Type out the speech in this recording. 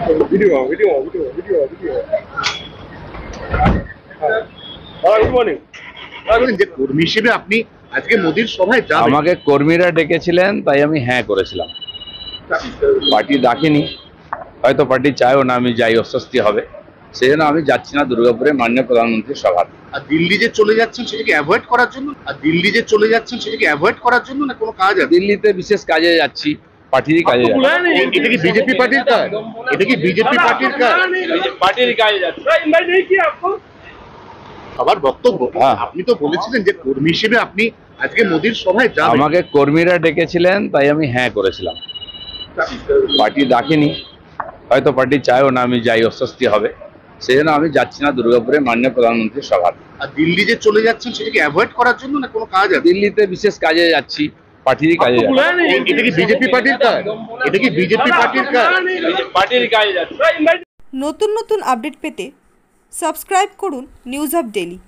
Video video video video video good morning. যে কর্মী হিসেবে আপনি আজকে মোদির সভায় যাবেন, আমাকে কর্মীরা ডেকেছিলেন তাই আমি হ্যাঁ করেছিলাম। পার্টি ডাকেনি, হয়তো পার্টি চায়ও না আমি যাই, অস্বস্তি হবে, সেই জন্য আমি যাচ্ছি না দুর্গাপুরে মাননীয় প্রধানমন্ত্রীর সভা। আর দিল্লি যে চলে যাচ্ছেন সেটাকে অ্যাভয়েড করার জন্য, না কোনো কাজ আছে? দিল্লিতে বিশেষ কাজে যাচ্ছি, পার্টিরই কাজে যাচ্ছি। এটা কি বিজেপি পার্টির কাজ? পার্টির কাজে যাচ্ছি। সবার বক্তব্য, আপনি তো বলেছিলেন যে কর্মী হিসেবে আপনি আজকে মোদির সভায় যাবেন। আমাকে কর্মীরা ডেকেছিলেন তাই আমি হ্যাঁ করেছিলাম। পার্টি ডাকেনি, হয়তো পার্টি চায়ও না আমি যাই, অস্বস্তি হবে, সেই জন্য আমি যাচ্ছি না দুর্গাপুরে মাননীয় প্রধানমন্ত্রীর সভা। আর দিল্লি যে চলে যাচ্ছেন সেটাকে অ্যাভয়েড করার জন্য, না কোনো কাজ আছে? দিল্লিতে বিশেষ কাজে যাচ্ছি, পার্টিরই কাজে যাচ্ছি। এটা কি বিজেপি পার্টির কাজ? পার্টির কাজে যাচ্ছি। নতুন নতুন আপডেট পেতে সাবস্ক্রাইব করুন নিউজ আপ ডেইলি।